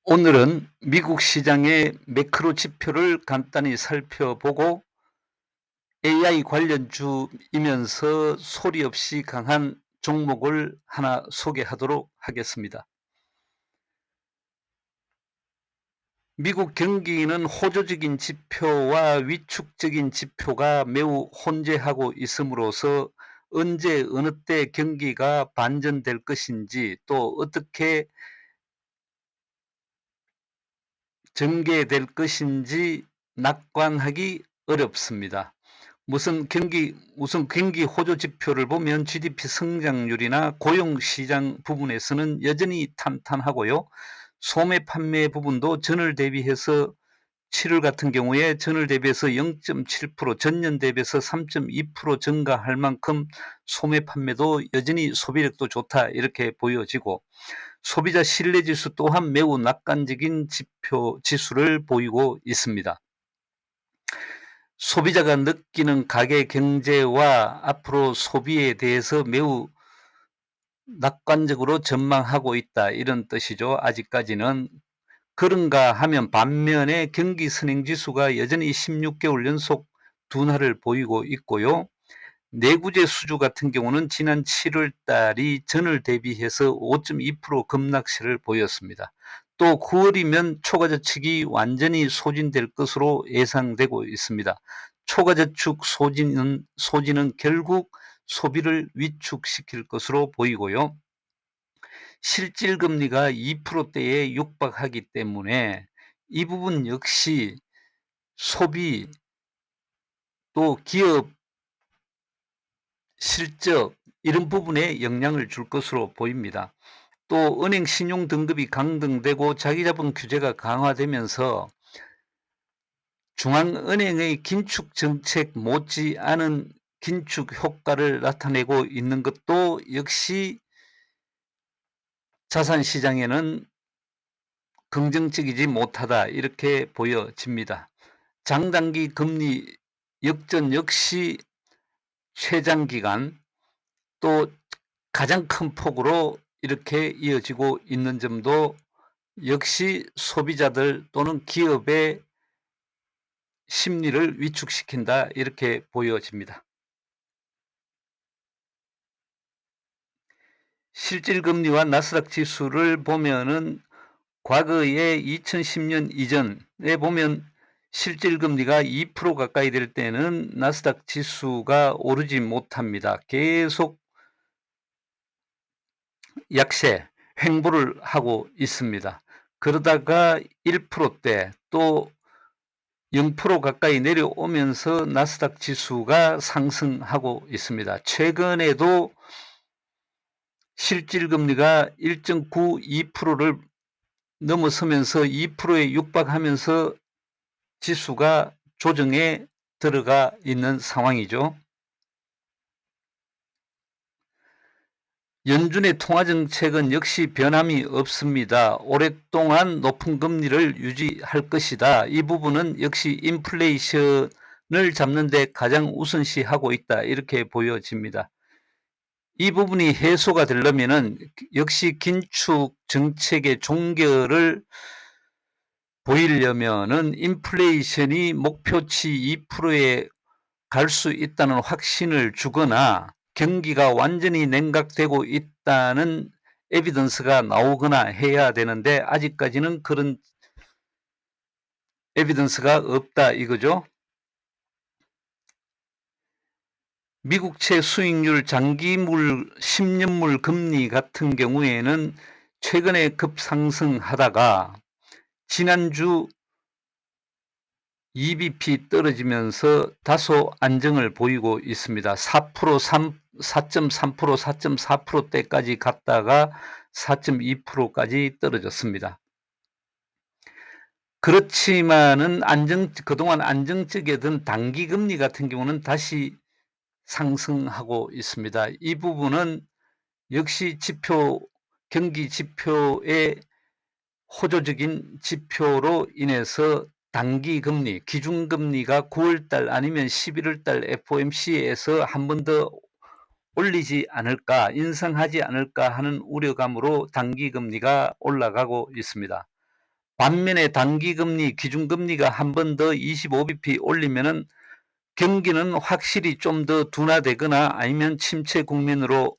오늘은 미국 시장의 매크로 지표를 간단히 살펴보고 AI 관련주이면서 소리 없이 강한 종목을 하나 소개하도록 하겠습니다. 미국 경기는 호조적인 지표와 위축적인 지표가 매우 혼재하고 있음으로써 언제 어느 때 경기가 반전될 것인지 또 어떻게 전개될 것인지 낙관하기 어렵습니다. 우선 경기 호조 지표를 보면 GDP 성장률이나 고용 시장 부분에서는 여전히 탄탄하고요. 소매 판매 부분도 전월 대비해서 7월 같은 경우에 전월 대비해서 0.7%, 전년 대비해서 3.2% 증가할 만큼 소매 판매도 여전히 소비력도 좋다 이렇게 보여지고, 소비자 신뢰지수 또한 매우 낙관적인 지수를 보이고 있습니다. 소비자가 느끼는 가계 경제와 앞으로 소비에 대해서 매우 낙관적으로 전망하고 있다 이런 뜻이죠. 아직까지는. 그런가 하면 반면에 경기 선행지수가 여전히 16개월 연속 둔화를 보이고 있고요. 내구재 수주 같은 경우는 지난 7월 달이 전월 대비해서 5.2% 급락세를 보였습니다. 또 9월이면 초과저축이 완전히 소진될 것으로 예상되고 있습니다. 초과저축 소진은 결국 소비를 위축시킬 것으로 보이고요. 실질금리가 2%대에 육박하기 때문에 이 부분 역시 소비 또 기업 실적 이런 부분에 영향을 줄 것으로 보입니다. 또 은행 신용 등급이 강등되고 자기자본 규제가 강화되면서 중앙은행의 긴축 정책 못지않은 긴축 효과를 나타내고 있는 것도 역시 자산 시장에는 긍정적이지 못하다 이렇게 보여집니다. 장단기 금리 역전 역시 최장기간 또 가장 큰 폭으로 이렇게 이어지고 있는 점도 역시 소비자들 또는 기업의 심리를 위축시킨다 이렇게 보여집니다. 실질금리와 나스닥 지수를 보면은 과거에 2010년 이전에 보면 실질금리가 2% 가까이 될 때는 나스닥 지수가 오르지 못합니다. 계속 약세, 횡보를 하고 있습니다. 그러다가 1%대 또 0% 가까이 내려오면서 나스닥 지수가 상승하고 있습니다. 최근에도 실질금리가 1.92%를 넘어서면서 2%에 육박하면서 지수가 조정에 들어가 있는 상황이죠. 연준의 통화정책은 역시 변함이 없습니다. 오랫동안 높은 금리를 유지할 것이다. 이 부분은 역시 인플레이션을 잡는 데 가장 우선시하고 있다. 이렇게 보여집니다. 이 부분이 해소가 되려면은 역시 긴축 정책의 종결을 보이려면은 인플레이션이 목표치 2%에 갈 수 있다는 확신을 주거나 경기가 완전히 냉각되고 있다는 에비던스가 나오거나 해야 되는데 아직까지는 그런 에비던스가 없다 이거죠. 미국채 수익률 장기물 10년물 금리 같은 경우에는 최근에 급상승하다가 지난주 2bp 떨어지면서 다소 안정을 보이고 있습니다. 4.3%, 4.4%대까지 갔다가 4.2%까지 떨어졌습니다. 그렇지만은 그동안 안정적이던 단기 금리 같은 경우는 다시 상승하고 있습니다. 이 부분은 역시 경기 지표의 호조적인 지표로 인해서 단기 금리, 기준금리가 9월달 아니면 11월달 FOMC에서 한 번 더 올리지 않을까, 인상하지 않을까 하는 우려감으로 단기 금리가 올라가고 있습니다. 반면에 단기금리, 기준금리가 한 번 더 25bp 올리면은 경기는 확실히 좀 더 둔화되거나 아니면 침체 국면으로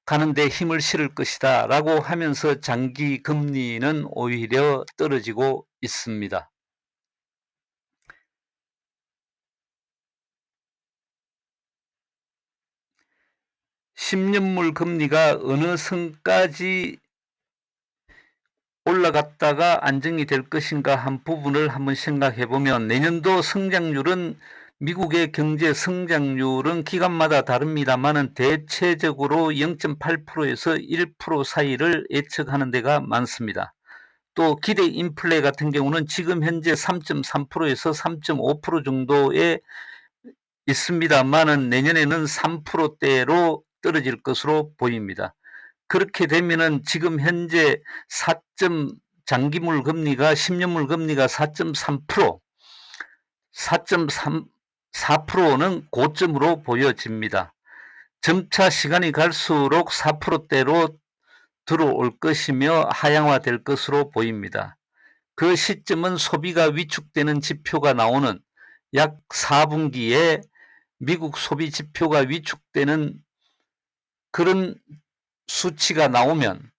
가는 데 힘을 실을 것이다 라고 하면서 장기 금리는 오히려 떨어지고 있습니다. (10년물) 금리가 어느 선까지 올라갔다가 안정이 될 것인가 한 부분을 한번 생각해 보면, 내년도 성장률은, 미국의 경제 성장률은 기간마다 다릅니다만은 대체적으로 0.8%에서 1% 사이를 예측하는 데가 많습니다. 또 기대 인플레 같은 경우는 지금 현재 3.3%에서 3.5% 정도에 있습니다만은 내년에는 3%대로 떨어질 것으로 보입니다. 그렇게 되면은 지금 현재 4. 장기물 금리가 10년물 금리가 4.3%, 4.4%는 고점으로 보여집니다. 점차 시간이 갈수록 4%대로 들어올 것이며 하향화될 것으로 보입니다. 그 시점은 소비가 위축되는 지표가 나오는 약 4분기에 미국 소비 지표가 위축되는 그런 수치가 나오면,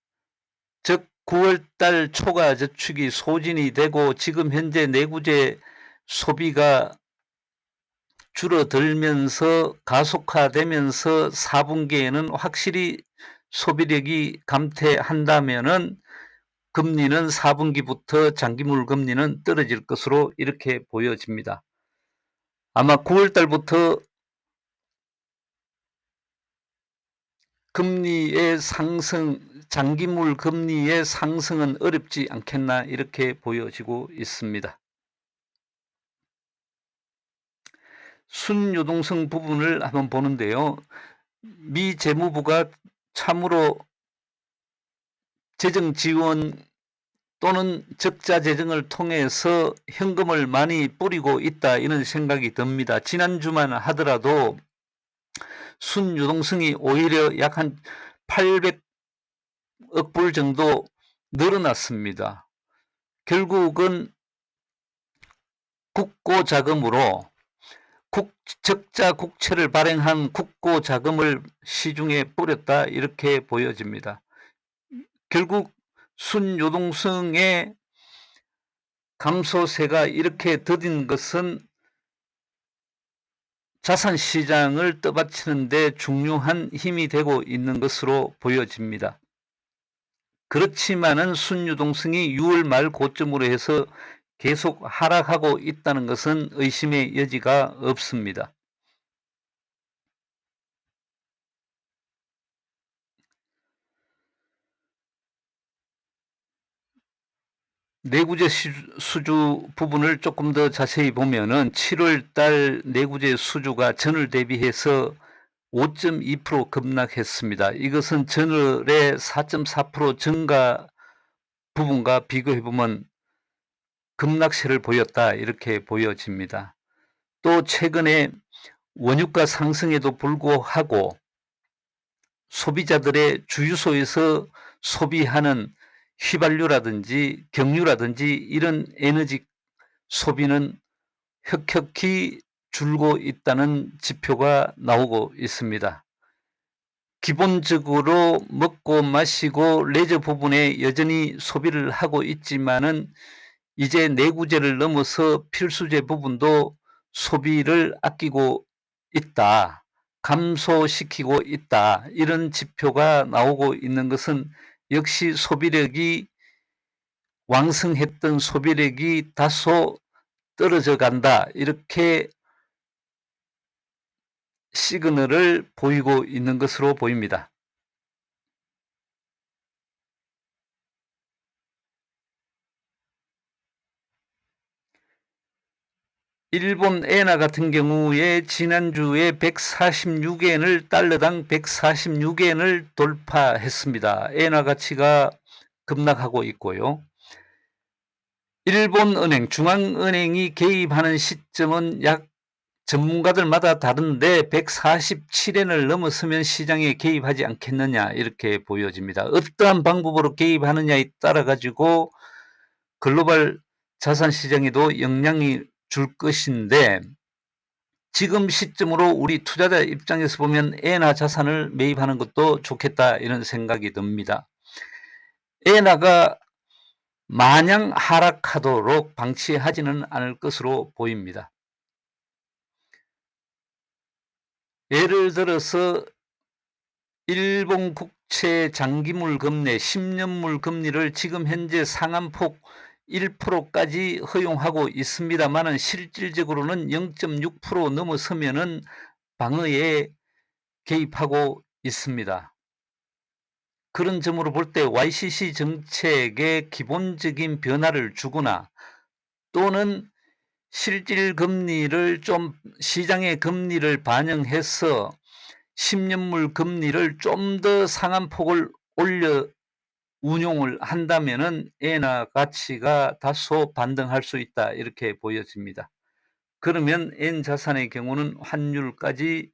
즉 9월달 초과 저축이 소진이 되고 지금 현재 내구재 소비가 줄어들면서 가속화되면서 4분기에는 확실히 소비력이 감퇴한다면은 금리는 4분기부터 장기물 금리는 떨어질 것으로 이렇게 보여집니다. 아마 9월달부터 금리의 상승, 장기물 금리의 상승은 어렵지 않겠나 이렇게 보여지고 있습니다. 순유동성 부분을 한번 보는데요. 미 재무부가 참으로 재정 지원 또는 적자 재정을 통해서 현금을 많이 뿌리고 있다, 이런 생각이 듭니다. 지난주만 하더라도 순유동성이 오히려 약 한 800억 불 정도 늘어났습니다. 결국은 국고 자금으로 적자 국채를 발행한 국고 자금을 시중에 뿌렸다, 이렇게 보여집니다. 결국 순유동성의 감소세가 이렇게 더딘 것은 자산시장을 떠받치는 데 중요한 힘이 되고 있는 것으로 보여집니다. 그렇지만은 순유동성이 6월 말 고점으로 해서 계속 하락하고 있다는 것은 의심의 여지가 없습니다. 내구재 수주 부분을 조금 더 자세히 보면은 7월 달 내구재 수주가 전월 대비해서 5.2% 급락했습니다. 이것은 전월의 4.4% 증가 부분과 비교해 보면 급락세를 보였다, 이렇게 보여집니다. 또 최근에 원유가 상승에도 불구하고 소비자들의 주유소에서 소비하는 휘발유라든지 경유라든지 이런 에너지 소비는 혁혁히 줄고 있다는 지표가 나오고 있습니다. 기본적으로 먹고 마시고 레저 부분에 여전히 소비를 하고 있지만은 이제 내구재를 넘어서 필수재 부분도 소비를 아끼고 있다, 감소시키고 있다, 이런 지표가 나오고 있는 것은 역시 소비력이, 왕성했던 소비력이 다소 떨어져 간다, 이렇게 시그널을 보이고 있는 것으로 보입니다. 일본 엔화 같은 경우에 지난주에 146엔을, 달러당 146엔을 돌파했습니다. 엔화 가치가 급락하고 있고요. 일본 은행, 중앙은행이 개입하는 시점은 약 전문가들마다 다른데 147엔을 넘어서면 시장에 개입하지 않겠느냐, 이렇게 보여집니다. 어떠한 방법으로 개입하느냐에 따라 가지고 글로벌 자산 시장에도 영향이 줄 것인데 지금 시점으로 우리 투자자 입장에서 보면 엔화 자산을 매입하는 것도 좋겠다 이런 생각이 듭니다. 엔화가 마냥 하락하도록 방치하지는 않을 것으로 보입니다. 예를 들어서 일본 국채 장기물 금리 10년물 금리를 지금 현재 상한폭 1%까지 허용하고 있습니다만은 실질적으로는 0.6% 넘어서면은 방어에 개입하고 있습니다. 그런 점으로 볼 때 YCC 정책의 기본적인 변화를 주거나 또는 실질 금리를 좀 시장의 금리를 반영해서 10년물 금리를 좀 더 상한폭을 올려 운용을 한다면은 엔화 가치가 다소 반등할 수 있다 이렇게 보여집니다. 그러면 엔 자산의 경우는 환율까지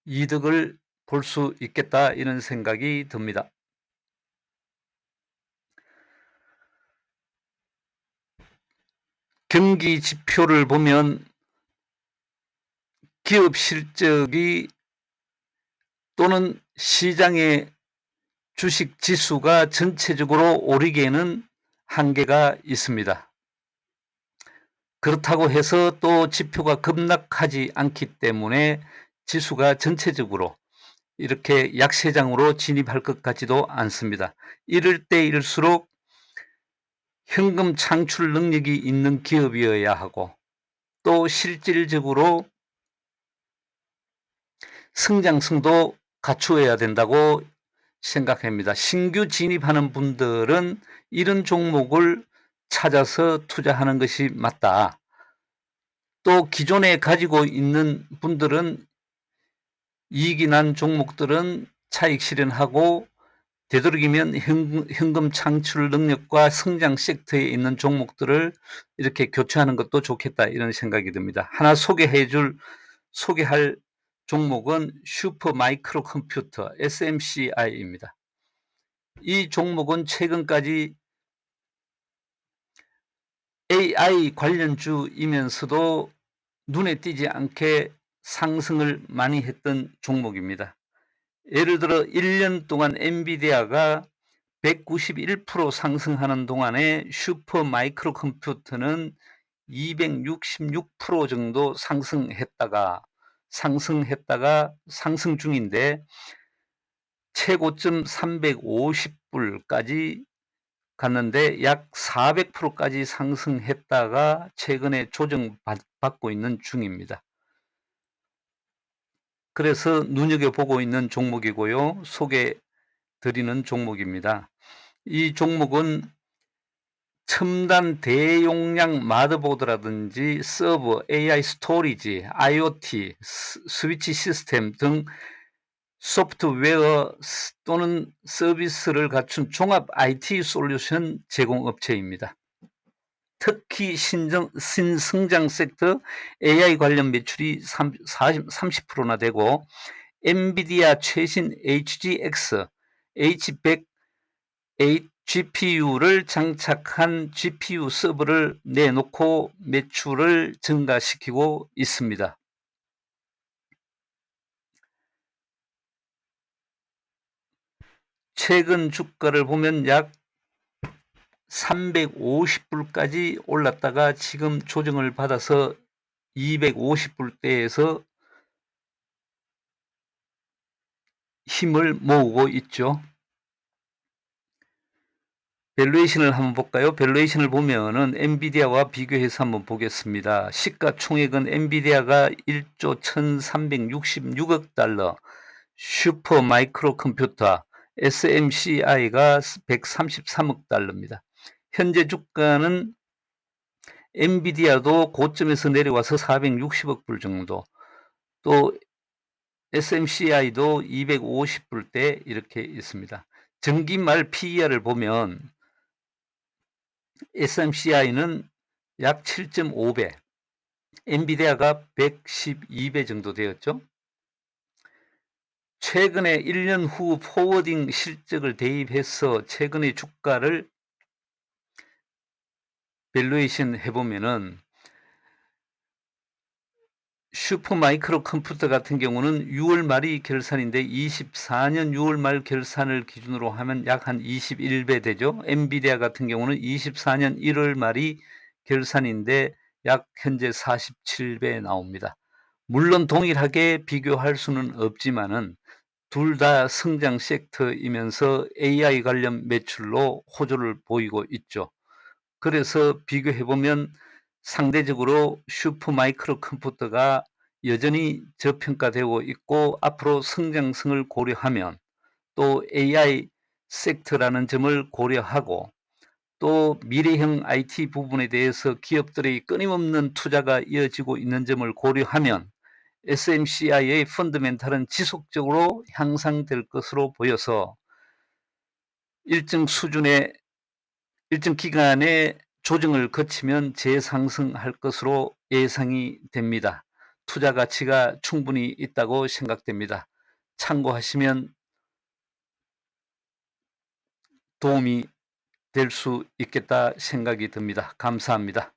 이득을 볼 수 있겠다 이런 생각이 듭니다. 경기 지표를 보면 기업 실적이 또는 시장의 주식 지수가 전체적으로 오르기에는 한계가 있습니다. 그렇다고 해서 또 지표가 급락하지 않기 때문에 지수가 전체적으로 이렇게 약세장으로 진입할 것 같지도 않습니다. 이럴 때일수록 현금 창출 능력이 있는 기업이어야 하고 또 실질적으로 성장성도 갖추어야 된다고 생각합니다. 신규 진입하는 분들은 이런 종목을 찾아서 투자하는 것이 맞다. 또 기존에 가지고 있는 분들은 이익이 난 종목들은 차익 실현하고 되도록이면 현금 창출 능력과 성장 섹터에 있는 종목들을 이렇게 교체하는 것도 좋겠다 이런 생각이 듭니다. 하나 소개할 종목은 슈퍼 마이크로 컴퓨터 SMCI입니다. 이 종목은 최근까지 AI 관련주이면서도 눈에 띄지 않게 상승을 많이 했던 종목입니다. 예를 들어 1년 동안 엔비디아가 191% 상승하는 동안에 슈퍼 마이크로 컴퓨터는 266% 정도 상승했다가 상승 중인데 최고점 350불까지 갔는데 약 400%까지 상승했다가 최근에 조정받고 있는 중입니다. 그래서 눈여겨보고 있는 종목이고요. 소개 드리는 종목입니다. 이 종목은 첨단 대용량 마더보드라든지 서버, AI 스토리지, IoT, 스위치 시스템 등 소프트웨어 또는 서비스를 갖춘 종합 IT 솔루션 제공업체입니다. 특히 신성장 섹터 AI 관련 매출이 30%나 되고 엔비디아 최신 HGX, H100 GPU를 장착한 GPU 서버를 내놓고 매출을 증가시키고 있습니다. 최근 주가를 보면 약 350불까지 올랐다가 지금 조정을 받아서 250불대에서 힘을 모으고 있죠. 밸류에이션을 한번 볼까요? 밸류에이션을 보면은 엔비디아와 비교해서 한번 보겠습니다. 시가총액은 엔비디아가 1조 1366억 달러, 슈퍼 마이크로 컴퓨터 SMCI가 133억 달러입니다. 현재 주가는 엔비디아도 고점에서 내려와서 460억 불 정도, 또 SMCI도 250불대 이렇게 있습니다. 정기말 PER을 보면 SMCI는 약 7.5배, 엔비디아가 112배 정도 되었죠. 최근에 1년 후 포워딩 실적을 대입해서 최근의 주가를 밸류에이션 해보면은 슈퍼마이크로 컴퓨터 같은 경우는 6월 말이 결산인데 24년 6월 말 결산을 기준으로 하면 약 한 21배 되죠. 엔비디아 같은 경우는 24년 1월 말이 결산인데 약 현재 47배 나옵니다. 물론 동일하게 비교할 수는 없지만은 둘 다 성장 섹터이면서 AI 관련 매출로 호조를 보이고 있죠. 그래서 비교해 보면 상대적으로 슈퍼마이크로 컴퓨터가 여전히 저평가되고 있고 앞으로 성장성을 고려하면 또 AI 섹터라는 점을 고려하고 또 미래형 IT 부분에 대해서 기업들의 끊임없는 투자가 이어지고 있는 점을 고려하면 SMCI의 펀더멘탈은 지속적으로 향상될 것으로 보여서 일정 수준의 일정 기간의 조정을 거치면 재상승할 것으로 예상이 됩니다. 투자 가치가 충분히 있다고 생각됩니다. 참고하시면 도움이 될 수 있겠다 생각이 듭니다. 감사합니다.